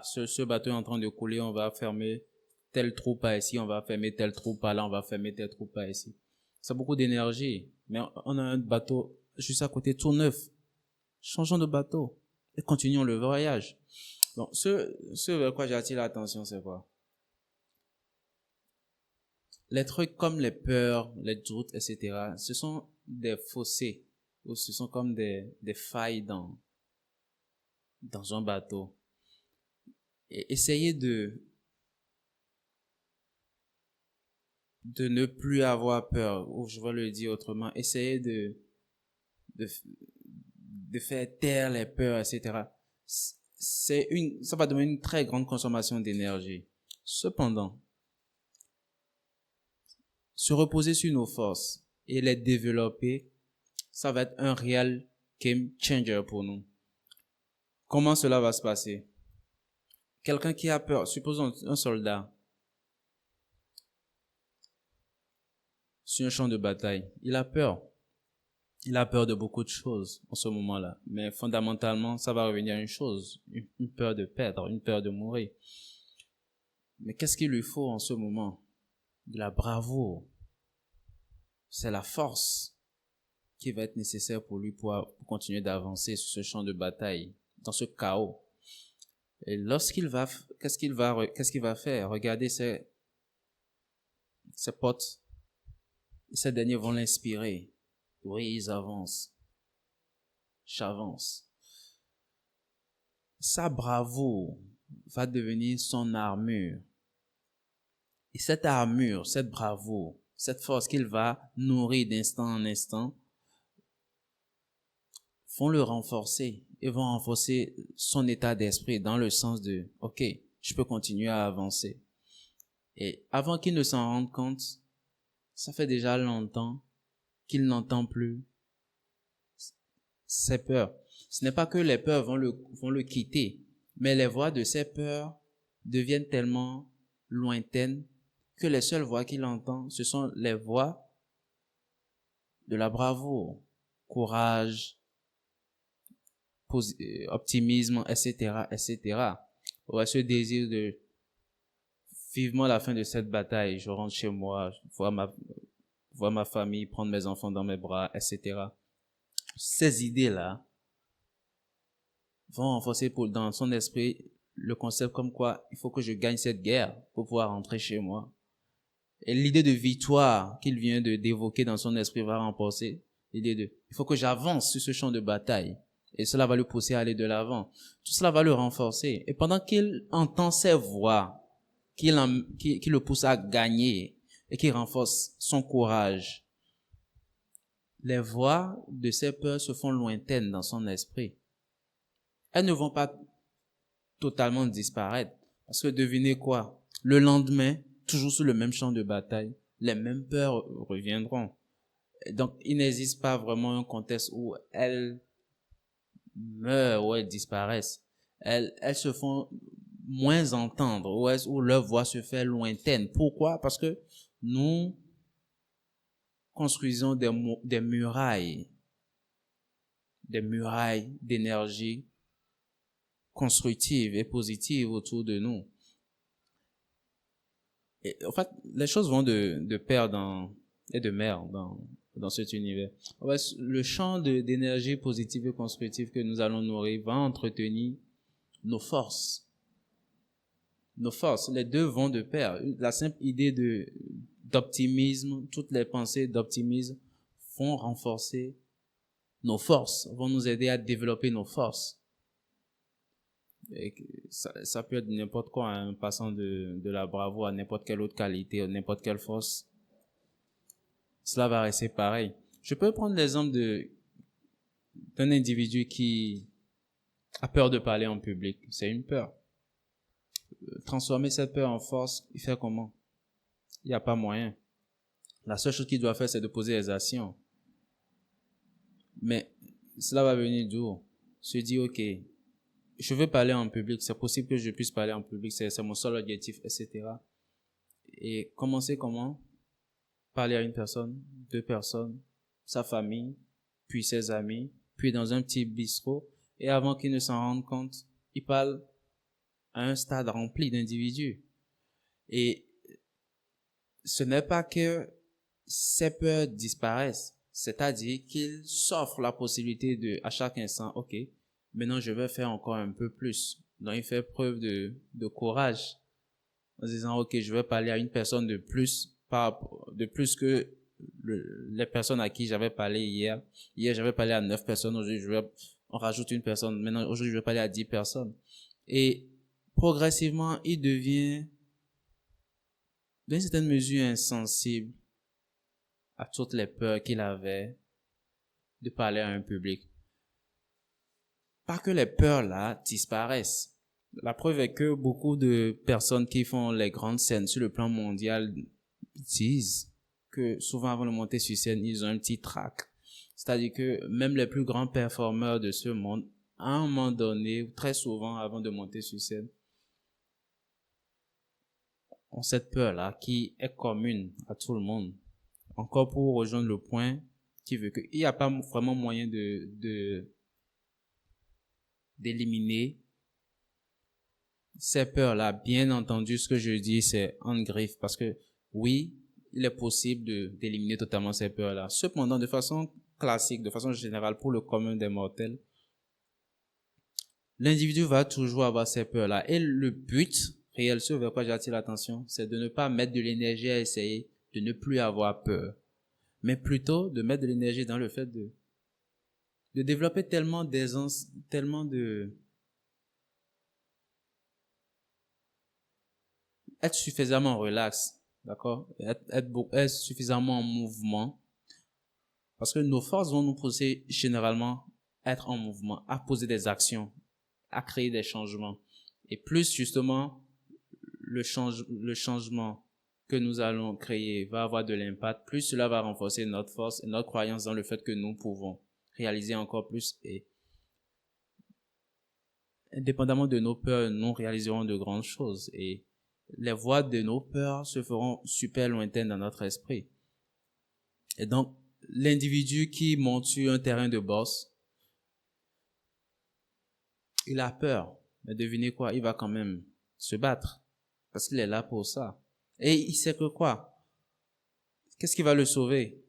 ce bateau est en train de couler, on va fermer tel trou par ici, on va fermer tel trou par là, on va fermer tel trou par ici. C'est beaucoup d'énergie, mais on a un bateau juste à côté tout neuf. Changeons de bateau et continuons le voyage. Donc, ce vers quoi j'attire l'attention, c'est quoi? Les trucs comme les peurs, les doutes, etc., ce sont des fossés, ou ce sont comme des failles dans un bateau. Et essayez de ne plus avoir peur, ou je vais le dire autrement, essayez de faire taire les peurs, etc. Ça va donner une très grande consommation d'énergie. Cependant, se reposer sur nos forces et les développer, ça va être un réel game changer pour nous. Comment cela va se passer? Quelqu'un qui a peur, supposons un soldat, sur un champ de bataille, il a peur. Il a peur de beaucoup de choses en ce moment-là. Mais fondamentalement, ça va revenir à une chose, une peur de perdre, une peur de mourir. Mais qu'est-ce qu'il lui faut en ce moment? De la bravoure. C'est la force qui va être nécessaire pour lui pour continuer d'avancer sur ce champ de bataille, dans ce chaos. Et lorsqu'il va, qu'est-ce qu'il va faire? Regardez ses potes. Ces derniers vont l'inspirer. Oui, ils avancent. J'avance. Sa bravoure va devenir son armure. Et cette armure, cette bravoure, cette force qu'il va nourrir d'instant en instant, vont le renforcer et vont renforcer son état d'esprit dans le sens de « Ok, je peux continuer à avancer ». Et avant qu'il ne s'en rende compte, ça fait déjà longtemps qu'il n'entend plus ses peurs. Ce n'est pas que les peurs vont le quitter, mais les voix de ses peurs deviennent tellement lointaines que les seules voix qu'il entend, ce sont les voix de la bravoure, courage, optimisme, etc., etc. Ouais, ce désir de vivement la fin de cette bataille, je rentre chez moi, voir ma famille, prendre mes enfants dans mes bras, etc. Ces idées-là vont renforcer dans son esprit le concept comme quoi il faut que je gagne cette guerre pour pouvoir rentrer chez moi. Et l'idée de victoire qu'il vient d'évoquer dans son esprit va renforcer l'idée de il faut que j'avance sur ce champ de bataille. Et cela va le pousser à aller de l'avant. Tout cela va le renforcer. Et pendant qu'il entend ces voix qui le poussent à gagner et qui renforcent son courage, les voix de ses peurs se font lointaines dans son esprit. Elles ne vont pas totalement disparaître. Parce que devinez quoi? Le lendemain, toujours sur le même champ de bataille, les mêmes peurs reviendront. Donc, il n'existe pas vraiment un contexte où elles meurent ou elles disparaissent. Elles se font moins entendre, où leur voix se fait lointaine. Pourquoi? Parce que nous construisons des murailles d'énergie constructive et positive autour de nous. Et en fait, les choses vont de père et de mère dans cet univers. En fait, le champ d'énergie positive et constructive que nous allons nourrir va entretenir nos forces. Nos forces, les deux vont de pair. La simple idée d'optimisme, toutes les pensées d'optimisme vont renforcer nos forces, vont nous aider à développer nos forces. Et ça peut être n'importe quoi, hein, passant de la bravoure à n'importe quelle autre qualité, à n'importe quelle force. Cela va rester pareil. Je peux prendre l'exemple d'un individu qui a peur de parler en public. C'est une peur. Transformer cette peur en force, il fait comment? Il n'y a pas moyen. La seule chose qu'il doit faire, c'est de poser les actions. Mais cela va venir d'où? Se dire, ok, je veux parler en public, c'est possible que je puisse parler en public, c'est mon seul objectif, etc. Et commencer comment? Parler à une personne, deux personnes, sa famille, puis ses amis, puis dans un petit bistrot, et avant qu'il ne s'en rende compte, il parle à un stade rempli d'individus. Et ce n'est pas que ces peurs disparaissent, c'est-à-dire qu'il s'offre la possibilité à chaque instant, ok, maintenant je vais faire encore un peu plus. Donc il fait preuve de courage en disant, ok, je vais parler à une personne de plus que les personnes à qui j'avais parlé hier. Hier, j'avais parlé à 9 personnes, aujourd'hui, on rajoute une personne. Maintenant, aujourd'hui, je vais parler à 10 personnes. Et progressivement, il devient, d'une certaine mesure, insensible à toutes les peurs qu'il avait de parler à un public. Pas que les peurs là disparaissent. La preuve est que beaucoup de personnes qui font les grandes scènes sur le plan mondial disent que souvent avant de monter sur scène, ils ont un petit trac. C'est-à-dire que même les plus grands performeurs de ce monde, à un moment donné, très souvent avant de monter sur scène, ont cette peur-là qui est commune à tout le monde. Encore pour rejoindre le point qui veut qu'il n'y a pas vraiment moyen d'éliminer ces peurs-là. Bien entendu, ce que je dis, c'est en griffe parce que oui, il est possible d'éliminer totalement ces peurs-là. Cependant, de façon classique, de façon générale, pour le commun des mortels, l'individu va toujours avoir ces peurs-là. Et le but réel, ce vers quoi j'attire l'attention, c'est de ne pas mettre de l'énergie à essayer de ne plus avoir peur, mais plutôt de mettre de l'énergie dans le fait de développer tellement d'aisance, tellement être suffisamment relax, d'accord? Être suffisamment en mouvement. Parce que nos forces vont nous pousser généralement à être en mouvement, à poser des actions, à créer des changements. Et plus justement, le changement que nous allons créer va avoir de l'impact, plus cela va renforcer notre force et notre croyance dans le fait que nous pouvons réaliser encore plus. Et indépendamment de nos peurs, nous réaliserons de grandes choses. Et les voix de nos peurs se feront super lointaines dans notre esprit. Et donc, l'individu qui monte sur un terrain de boxe, il a peur. Mais devinez quoi? Il va quand même se battre. Parce qu'il est là pour ça. Et il sait que quoi? Qu'est-ce qui va le sauver?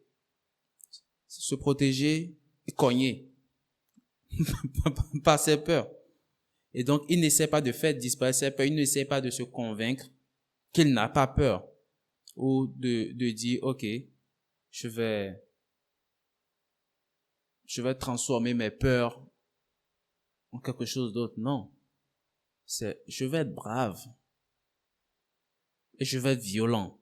Se protéger et cogner. Par ses peurs. Et donc, il n'essaie pas de faire disparaître ses peurs. Il n'essaie pas de se convaincre qu'il n'a pas peur. Ou de dire, OK, je vais transformer mes peurs en quelque chose d'autre. Non. Je vais être brave. Et je vais être violent.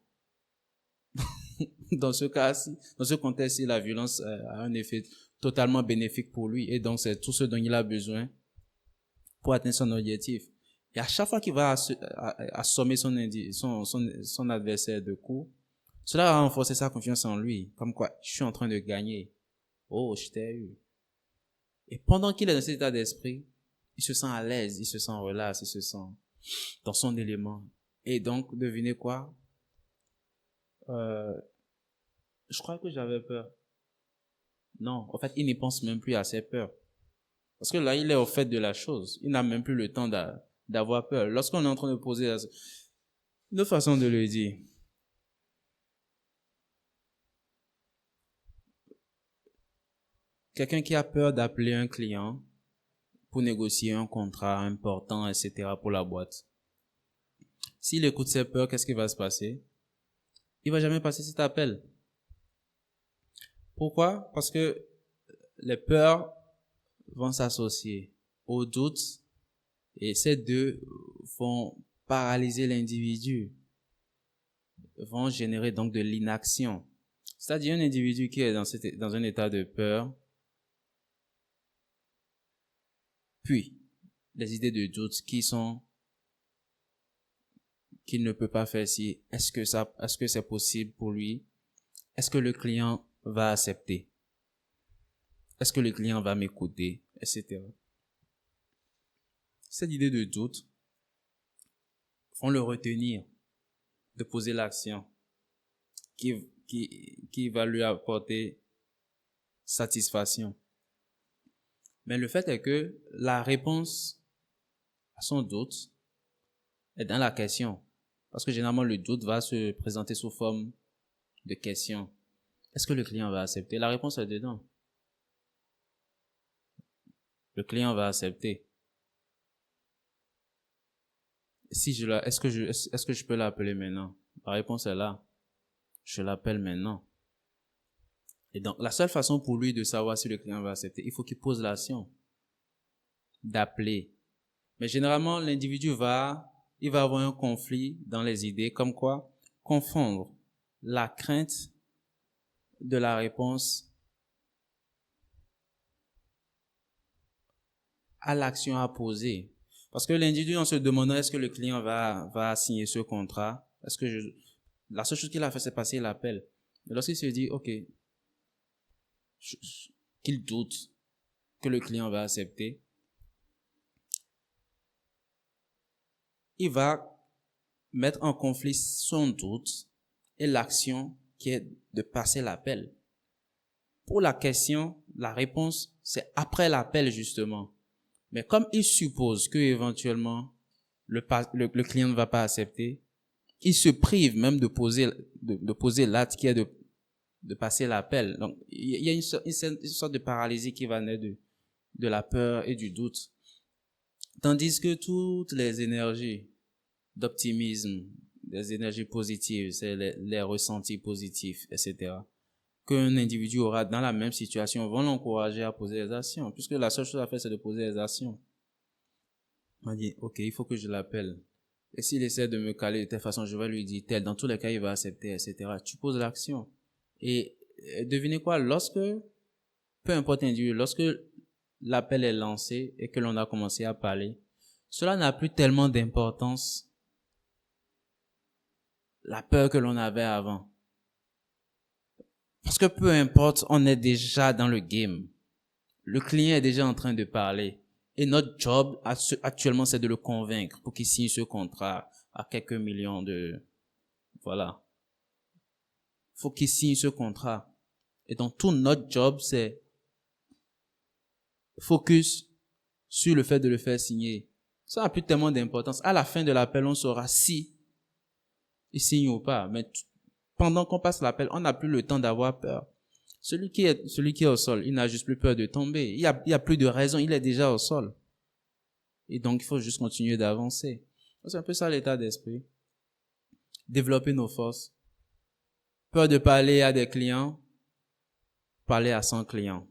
Dans ce cas-ci, dans ce contexte-ci, la violence a un effet totalement bénéfique pour lui. Et donc, c'est tout ce dont il a besoin pour atteindre son objectif. Et à chaque fois qu'il va assommer son adversaire de coups, cela va renforcer sa confiance en lui. Comme quoi, je suis en train de gagner. Oh, je t'ai eu. Et pendant qu'il est dans cet état d'esprit, il se sent à l'aise, il se sent relax, il se sent dans son élément. Et donc, devinez quoi? Je crois que j'avais peur. Non, en fait, il n'y pense même plus à ses peurs. Parce que là, il est au fait de la chose. Il n'a même plus le temps d'avoir peur. Lorsqu'on est en train de poser une autre façon de le dire, quelqu'un qui a peur d'appeler un client pour négocier un contrat important, etc. pour la boîte. S'il écoute ses peurs, qu'est-ce qui va se passer? Il va jamais passer cet appel. Pourquoi? Parce que les peurs vont s'associer aux doutes et ces deux vont paralyser l'individu, vont générer donc de l'inaction. C'est-à-dire un individu qui est dans un état de peur, puis les idées de doute qu'il ne peut pas faire si, est-ce que c'est possible pour lui? Est-ce que le client va accepter? Est-ce que le client va m'écouter? Etc. Cette idée de doute font le retenir de poser l'action qui va lui apporter satisfaction. Mais le fait est que la réponse à son doute est dans la question. Parce que généralement, le doute va se présenter sous forme de question. Est-ce que le client va accepter? La réponse est dedans. Le client va accepter. Est-ce que je peux l'appeler maintenant? La réponse est là. Je l'appelle maintenant. Et donc, la seule façon pour lui de savoir si le client va accepter, il faut qu'il pose l'action d'appeler. Mais généralement, l'individu il va avoir un conflit dans les idées, comme quoi confondre la crainte de la réponse à l'action à poser. Parce que l'individu, en se demandant est-ce que le client va signer ce contrat, la seule chose qu'il a fait, c'est passer l'appel. Et lorsqu'il se dit, OK, qu'il doute que le client va accepter, il va mettre en conflit son doute et l'action qui est de passer l'appel. Pour la question, la réponse, c'est après l'appel justement. Mais comme il suppose que éventuellement le client ne va pas accepter, il se prive même de poser l'acte qui est de passer l'appel. Donc, il y a une sorte de paralysie qui va naître de la peur et du doute. Tandis que toutes les énergies d'optimisme, des énergies positives, c'est les ressentis positifs, etc., qu'un individu aura dans la même situation vont l'encourager à poser des actions, puisque la seule chose à faire, c'est de poser des actions. On dit, OK, il faut que je l'appelle. Et s'il essaie de me caler de telle façon, je vais lui dire tel. Dans tous les cas, il va accepter, etc. Tu poses l'action. Et devinez quoi, peu importe l'individu, lorsque l'appel est lancé et que l'on a commencé à parler, cela n'a plus tellement d'importance, la peur que l'on avait avant. Parce que peu importe, on est déjà dans le game. Le client est déjà en train de parler. Et notre job actuellement, c'est de le convaincre pour qu'il signe ce contrat à quelques millions de... Voilà. Faut qu'il signe ce contrat. Et donc, tout notre job, c'est focus sur le fait de le faire signer. Ça n'a plus tellement d'importance. À la fin de l'appel, on saura si il signe ou pas. Mais pendant qu'on passe l'appel, on n'a plus le temps d'avoir peur. Celui qui est au sol, il n'a juste plus peur de tomber. Il y a plus de raison, il est déjà au sol. Et donc, il faut juste continuer d'avancer. C'est un peu ça l'état d'esprit. Développer nos forces. Peur de parler à des clients, parler à 100 clients.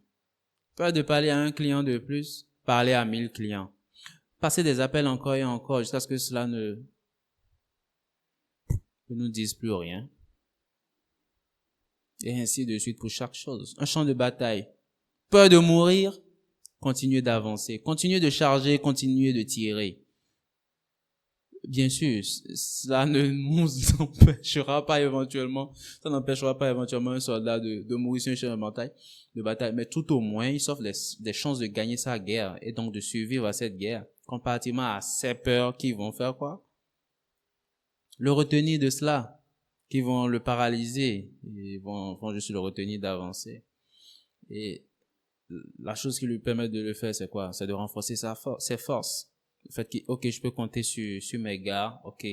Peur de parler à un client de plus, parler à 1000 clients. Passer des appels encore et encore jusqu'à ce que cela ne nous dise plus rien. Et ainsi de suite pour chaque chose. Un champ de bataille. Peur de mourir, continuer d'avancer. Continuer de charger, continuer de tirer. Bien sûr, cela ne nous empêchera pas éventuellement, ça n'empêchera pas éventuellement un soldat de mourir sur un champ de bataille, mais tout au moins, il s'offre des chances de gagner sa guerre et donc de survivre à cette guerre, comparativement à ces peurs qui vont faire quoi? Le retenir de cela, qui vont le paralyser et vont juste le retenir d'avancer. Et la chose qui lui permet de le faire, c'est quoi? C'est de renforcer ses forces. Le fait que, ok, je peux compter sur mes gars, ok,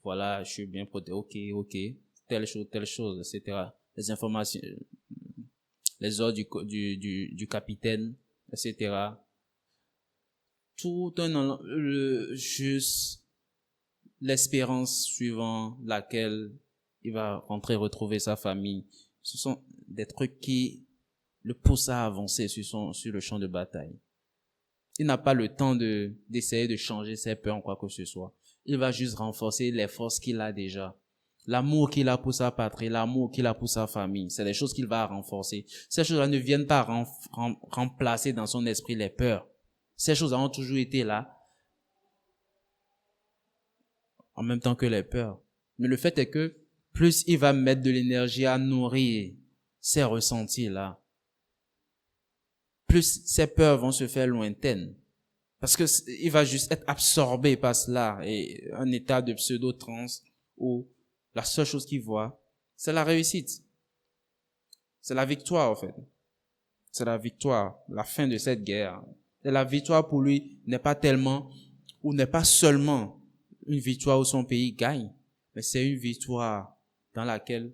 voilà, je suis bien protégé, ok, telle chose, etc. Les informations, les ordres du capitaine, etc. Tout juste l'espérance suivant laquelle il va rentrer retrouver sa famille. Ce sont des trucs qui le poussent à avancer sur le champ de bataille. Il n'a pas le temps d'essayer de changer ses peurs en quoi que ce soit. Il va juste renforcer les forces qu'il a déjà. L'amour qu'il a pour sa patrie, l'amour qu'il a pour sa famille, c'est des choses qu'il va renforcer. Ces choses-là ne viennent pas remplacer dans son esprit les peurs. Ces choses-là ont toujours été là, en même temps que les peurs. Mais le fait est que plus il va mettre de l'énergie à nourrir ces ressentis-là, plus ces peurs vont se faire lointaines. Parce que il va juste être absorbé par cela et un état de pseudo-trance où la seule chose qu'il voit, c'est la réussite. C'est la victoire, en fait. C'est la victoire, la fin de cette guerre. Et la victoire pour lui n'est pas tellement, ou n'est pas seulement une victoire où son pays gagne, mais c'est une victoire dans laquelle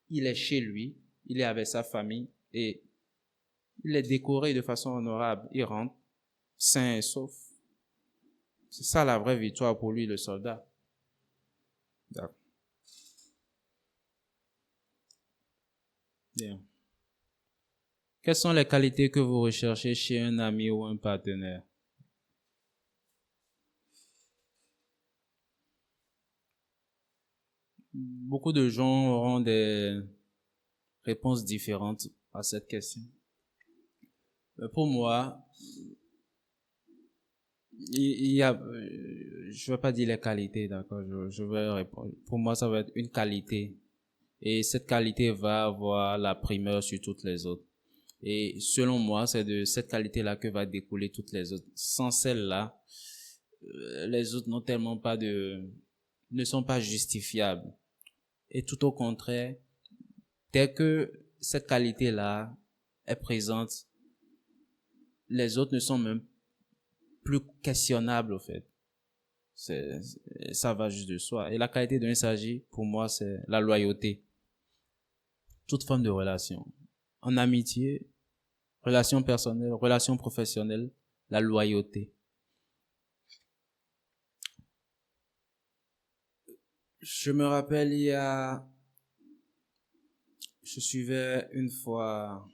il est chez lui, il est avec sa famille et il est décoré de façon honorable. Il rentre sain et sauf. C'est ça la vraie victoire pour lui, le soldat. D'accord. Bien. Quelles sont les qualités que vous recherchez chez un ami ou un partenaire? Beaucoup de gens auront des réponses différentes à cette question. Mais pour moi, il y a, je vais pas dire les qualités, d'accord, je vais répondre. Pour moi, ça va être une qualité. Et cette qualité va avoir la primeur sur toutes les autres. Et selon moi, c'est de cette qualité-là que va découler toutes les autres. Sans celle-là, les autres ne sont pas justifiables. Et tout au contraire, dès que cette qualité-là est présente, les autres ne sont même plus questionnables, au fait. Ça va juste de soi. Et la qualité dont il s'agit, pour moi, c'est la loyauté. Toute forme de relation. En amitié, relation personnelle, relation professionnelle, la loyauté. Je me rappelle, je suivais une fois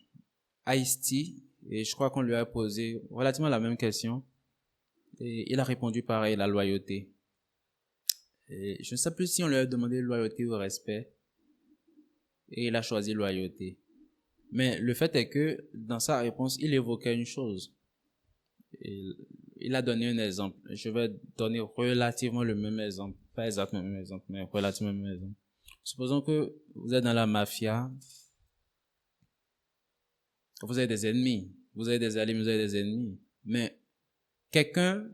Ice-T et je crois qu'on lui a posé relativement la même question et il a répondu pareil, la loyauté. Et je ne sais plus si on lui a demandé loyauté ou respect, et il a choisi loyauté. Mais le fait est que dans sa réponse, il évoquait une chose. Il a donné un exemple. Je vais donner relativement le même exemple. Pas exactement le même exemple, mais relativement le même exemple. Supposons que vous êtes dans la mafia. Vous avez des ennemis. Vous avez des alliés, vous avez des ennemis. Mais quelqu'un,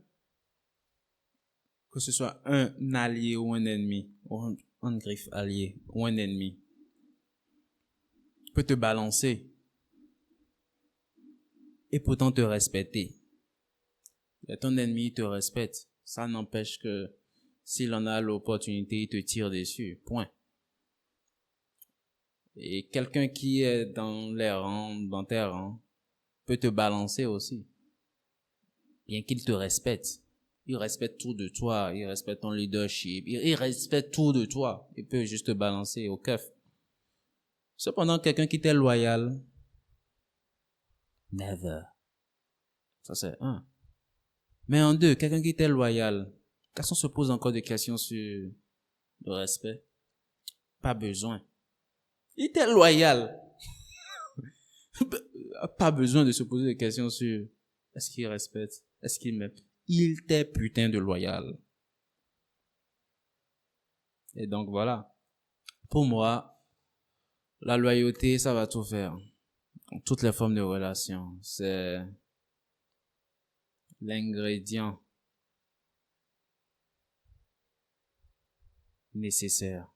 que ce soit un allié ou un ennemi, ou un griffe allié ou un ennemi, peut te balancer et pourtant te respecter. Et ton ennemi te respecte. Ça n'empêche que s'il en a l'opportunité, il te tire dessus. Point. Et quelqu'un qui est dans les rangs, dans tes rangs, peut te balancer aussi. Bien qu'il te respecte. Il respecte tout de toi. Il respecte ton leadership. Il respecte tout de toi. Il peut juste te balancer au keuf. Cependant, quelqu'un qui t'est loyal, never. Ça c'est un. Mais en deux, quelqu'un qui t'est loyal, quand on se pose encore des questions sur le respect, pas besoin. Il t'est loyal. Pas besoin de se poser des questions sur est-ce qu'il respecte, est-ce qu'il m'aime. Il t'est putain de loyal. Et donc voilà. Pour moi, la loyauté, ça va tout faire. Toutes les formes de relations. C'est l'ingrédient nécessaire,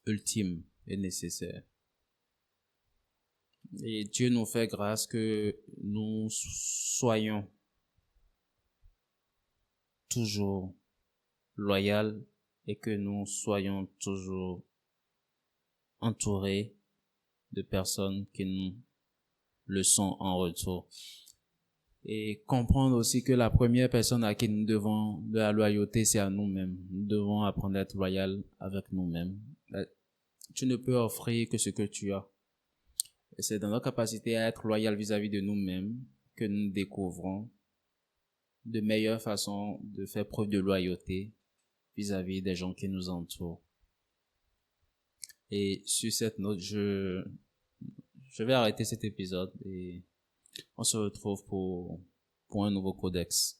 ultime et nécessaire. Et Dieu nous fait grâce que nous soyons toujours loyaux et que nous soyons toujours entourés de personnes qui nous le sont en retour. Et comprendre aussi que la première personne à qui nous devons de la loyauté, c'est à nous-mêmes. Nous devons apprendre à être loyal avec nous-mêmes. Tu ne peux offrir que ce que tu as. Et c'est dans notre capacité à être loyal vis-à-vis de nous-mêmes que nous découvrons de meilleures façons de faire preuve de loyauté vis-à-vis des gens qui nous entourent. Et sur cette note, je vais arrêter cet épisode et on se retrouve pour un nouveau codex.